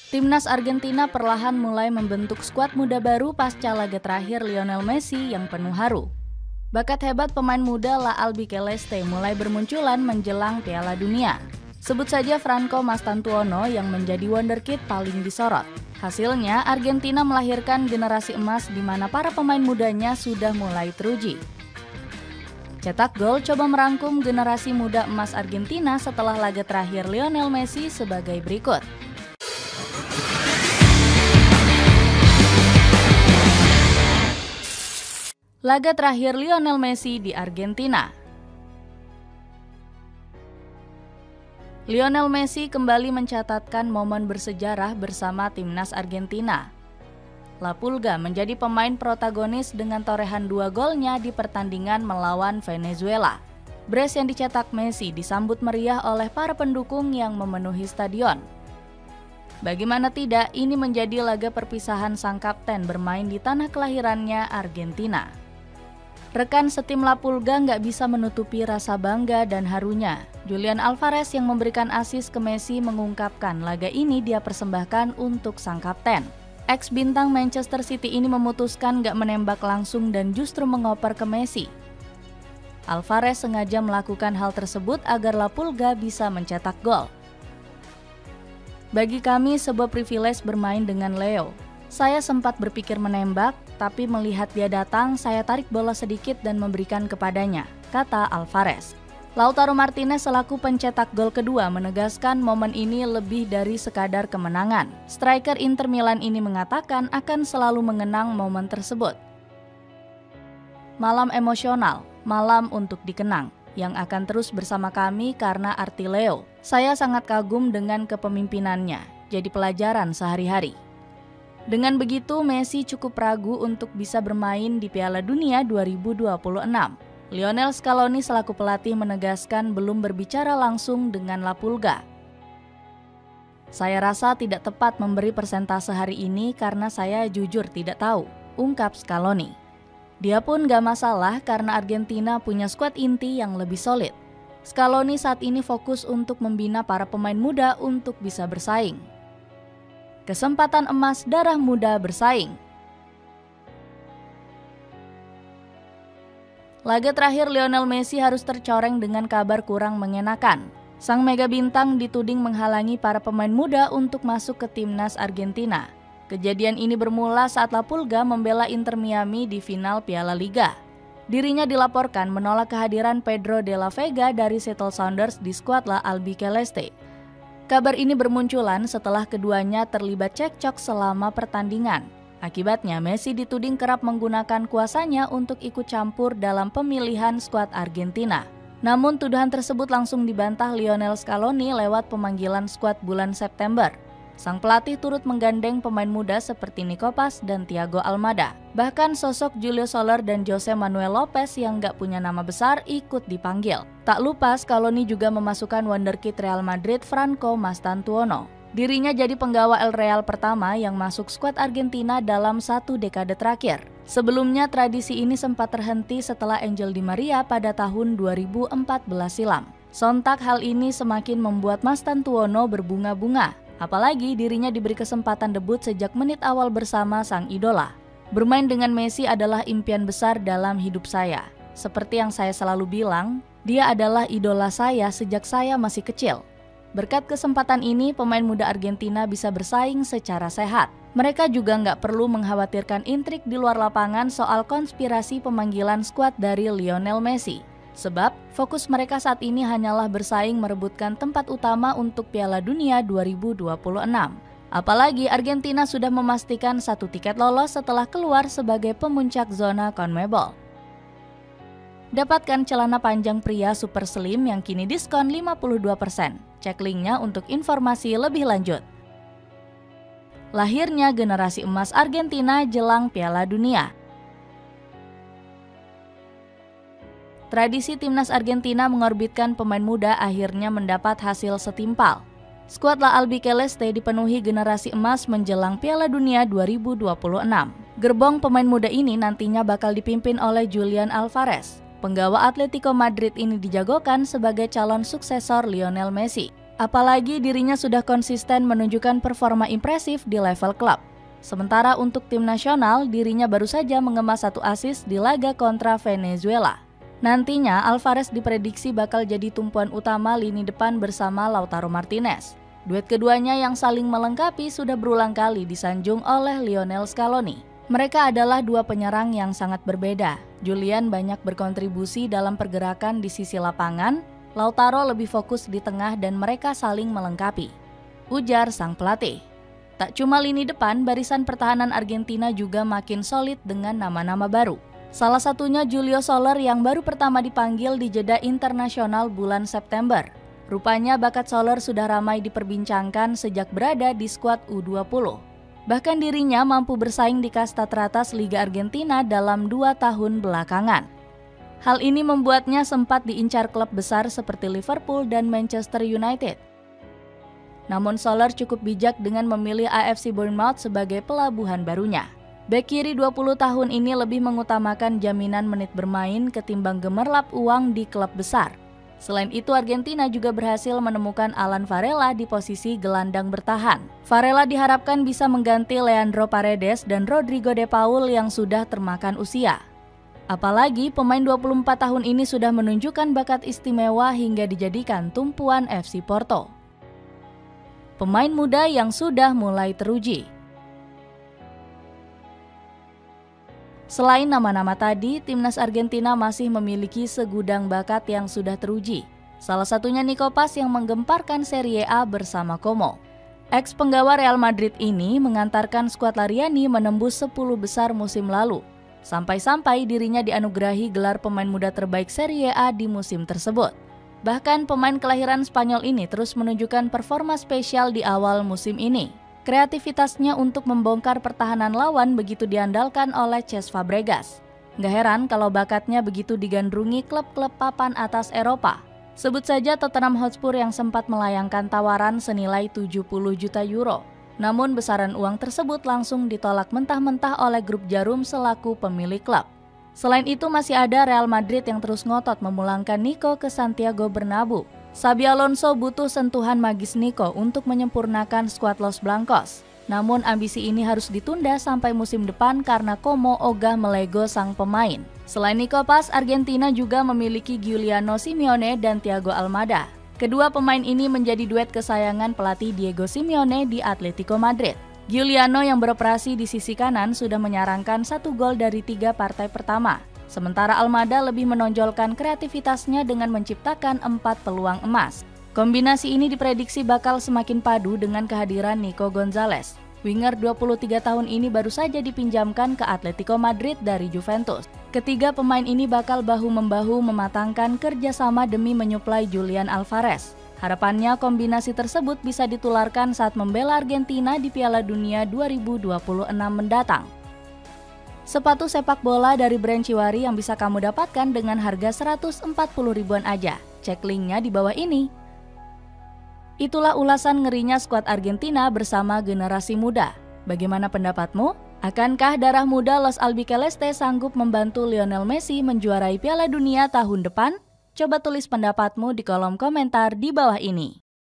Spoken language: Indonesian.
Timnas Argentina perlahan mulai membentuk skuad muda baru pasca laga terakhir Lionel Messi yang penuh haru. Bakat hebat pemain muda La Albiceleste mulai bermunculan menjelang Piala Dunia. Sebut saja Franco Mastantuono yang menjadi wonderkid paling disorot. Hasilnya, Argentina melahirkan generasi emas di mana para pemain mudanya sudah mulai teruji. Cetak Gol coba merangkum generasi muda emas Argentina setelah laga terakhir Lionel Messi sebagai berikut. Laga terakhir Lionel Messi di Argentina. Lionel Messi kembali mencatatkan momen bersejarah bersama timnas Argentina. La Pulga menjadi pemain protagonis dengan torehan 2 golnya di pertandingan melawan Venezuela. Brace yang dicetak Messi disambut meriah oleh para pendukung yang memenuhi stadion. Bagaimana tidak, ini menjadi laga perpisahan sang kapten bermain di tanah kelahirannya Argentina. Rekan setim La Pulga nggak bisa menutupi rasa bangga dan harunya. Julian Alvarez yang memberikan assist ke Messi mengungkapkan laga ini dia persembahkan untuk sang kapten. Ex-bintang Manchester City ini memutuskan nggak menembak langsung dan justru mengoper ke Messi. Alvarez sengaja melakukan hal tersebut agar La Pulga bisa mencetak gol. Bagi kami sebuah privilege bermain dengan Leo. Saya sempat berpikir menembak, tapi melihat dia datang, saya tarik bola sedikit dan memberikan kepadanya, kata Alvarez. Lautaro Martinez selaku pencetak gol kedua menegaskan momen ini lebih dari sekadar kemenangan. Striker Inter Milan ini mengatakan akan selalu mengenang momen tersebut. Malam emosional, malam untuk dikenang, yang akan terus bersama kami karena arti Leo. Saya sangat kagum dengan kepemimpinannya, jadi pelajaran sehari-hari. Dengan begitu, Messi cukup ragu untuk bisa bermain di Piala Dunia 2026. Lionel Scaloni selaku pelatih menegaskan belum berbicara langsung dengan La Pulga. Saya rasa tidak tepat memberi persentase hari ini karena saya jujur tidak tahu, ungkap Scaloni. Dia pun gak masalah karena Argentina punya skuad inti yang lebih solid. Scaloni saat ini fokus untuk membina para pemain muda untuk bisa bersaing. Kesempatan emas darah muda bersaing. Laga terakhir Lionel Messi harus tercoreng dengan kabar kurang mengenakan. Sang mega bintang dituding menghalangi para pemain muda untuk masuk ke timnas Argentina. Kejadian ini bermula saat La Pulga membela Inter Miami di final Piala Liga. Dirinya dilaporkan menolak kehadiran Pedro de la Vega dari Seattle Sounders di skuad La Albiceleste. Kabar ini bermunculan setelah keduanya terlibat cekcok selama pertandingan. Akibatnya, Messi dituding kerap menggunakan kuasanya untuk ikut campur dalam pemilihan skuad Argentina. Namun, tuduhan tersebut langsung dibantah Lionel Scaloni lewat pemanggilan skuad bulan September. Sang pelatih turut menggandeng pemain muda seperti Nico Paz dan Thiago Almada. Bahkan sosok Julio Soler dan Jose Manuel Lopez yang gak punya nama besar ikut dipanggil. Tak lupa Scaloni juga memasukkan wonderkid Real Madrid Franco Mastantuono. Dirinya jadi penggawa El Real pertama yang masuk skuad Argentina dalam 1 dekade terakhir. Sebelumnya tradisi ini sempat terhenti setelah Angel Di Maria pada tahun 2014 silam. Sontak hal ini semakin membuat Mastantuono berbunga-bunga. Apalagi dirinya diberi kesempatan debut sejak menit awal bersama sang idola. Bermain dengan Messi adalah impian besar dalam hidup saya. Seperti yang saya selalu bilang, dia adalah idola saya sejak saya masih kecil. Berkat kesempatan ini, pemain muda Argentina bisa bersaing secara sehat. Mereka juga nggak perlu mengkhawatirkan intrik di luar lapangan soal konspirasi pemanggilan skuad dari Lionel Messi. Sebab, fokus mereka saat ini hanyalah bersaing merebutkan tempat utama untuk Piala Dunia 2026. Apalagi Argentina sudah memastikan 1 tiket lolos setelah keluar sebagai pemuncak zona CONMEBOL. Dapatkan celana panjang pria super slim yang kini diskon 52%. Cek linknya untuk informasi lebih lanjut. Lahirnya generasi emas Argentina jelang Piala Dunia. Tradisi timnas Argentina mengorbitkan pemain muda akhirnya mendapat hasil setimpal. Skuad La Albiceleste dipenuhi generasi emas menjelang Piala Dunia 2026. Gerbong pemain muda ini nantinya bakal dipimpin oleh Julian Alvarez. Penggawa Atletico Madrid ini dijagokan sebagai calon suksesor Lionel Messi. Apalagi dirinya sudah konsisten menunjukkan performa impresif di level klub. Sementara untuk tim nasional, dirinya baru saja mengemas 1 assist di laga kontra Venezuela. Nantinya, Alvarez diprediksi bakal jadi tumpuan utama lini depan bersama Lautaro Martinez. Duet keduanya yang saling melengkapi sudah berulang kali disanjung oleh Lionel Scaloni. Mereka adalah 2 penyerang yang sangat berbeda. Julian banyak berkontribusi dalam pergerakan di sisi lapangan, Lautaro lebih fokus di tengah dan mereka saling melengkapi, ujar sang pelatih. Tak cuma lini depan, barisan pertahanan Argentina juga makin solid dengan nama-nama baru. Salah satunya Julio Soler yang baru pertama dipanggil di jeda internasional bulan September. Rupanya bakat Soler sudah ramai diperbincangkan sejak berada di skuad U20. Bahkan dirinya mampu bersaing di kasta teratas Liga Argentina dalam 2 tahun belakangan. Hal ini membuatnya sempat diincar klub besar seperti Liverpool dan Manchester United. Namun Soler cukup bijak dengan memilih AFC Bournemouth sebagai pelabuhan barunya. Bek kiri 20 tahun ini lebih mengutamakan jaminan menit bermain ketimbang gemerlap uang di klub besar. Selain itu, Argentina juga berhasil menemukan Alan Varela di posisi gelandang bertahan. Varela diharapkan bisa mengganti Leandro Paredes dan Rodrigo de Paul yang sudah termakan usia. Apalagi pemain 24 tahun ini sudah menunjukkan bakat istimewa hingga dijadikan tumpuan FC Porto. Pemain muda yang sudah mulai teruji. Selain nama-nama tadi, timnas Argentina masih memiliki segudang bakat yang sudah teruji. Salah satunya Nico Paz yang menggemparkan Serie A bersama Como. Ex-penggawa Real Madrid ini mengantarkan skuad Lariani menembus 10 besar musim lalu. Sampai-sampai dirinya dianugerahi gelar pemain muda terbaik Serie A di musim tersebut. Bahkan pemain kelahiran Spanyol ini terus menunjukkan performa spesial di awal musim ini. Kreativitasnya untuk membongkar pertahanan lawan begitu diandalkan oleh Cesc Fabregas. Gak heran kalau bakatnya begitu digandrungi klub-klub papan atas Eropa. Sebut saja Tottenham Hotspur yang sempat melayangkan tawaran senilai 70 juta euro. Namun besaran uang tersebut langsung ditolak mentah-mentah oleh grup Jarum selaku pemilik klub. Selain itu masih ada Real Madrid yang terus ngotot memulangkan Nico ke Santiago Bernabeu. Xabi Alonso butuh sentuhan magis Nico untuk menyempurnakan skuad Los Blancos. Namun ambisi ini harus ditunda sampai musim depan karena Como ogah melego sang pemain. Selain Nico Paz, Argentina juga memiliki Giuliano Simeone dan Thiago Almada. Kedua pemain ini menjadi duet kesayangan pelatih Diego Simeone di Atletico Madrid. Giuliano yang beroperasi di sisi kanan sudah menyarankan 1 gol dari 3 partai pertama. Sementara Almada lebih menonjolkan kreativitasnya dengan menciptakan 4 peluang emas. Kombinasi ini diprediksi bakal semakin padu dengan kehadiran Nico Gonzalez. Winger 23 tahun ini baru saja dipinjamkan ke Atletico Madrid dari Juventus. Ketiga pemain ini bakal bahu-membahu mematangkan kerjasama demi menyuplai Julian Alvarez. Harapannya kombinasi tersebut bisa ditularkan saat membela Argentina di Piala Dunia 2026 mendatang. Sepatu sepak bola dari brand Chiwari yang bisa kamu dapatkan dengan harga 140 ribuan aja. Cek linknya di bawah ini. Itulah ulasan ngerinya skuad Argentina bersama generasi muda. Bagaimana pendapatmu? Akankah darah muda Los Albiceleste sanggup membantu Lionel Messi menjuarai Piala Dunia tahun depan? Coba tulis pendapatmu di kolom komentar di bawah ini.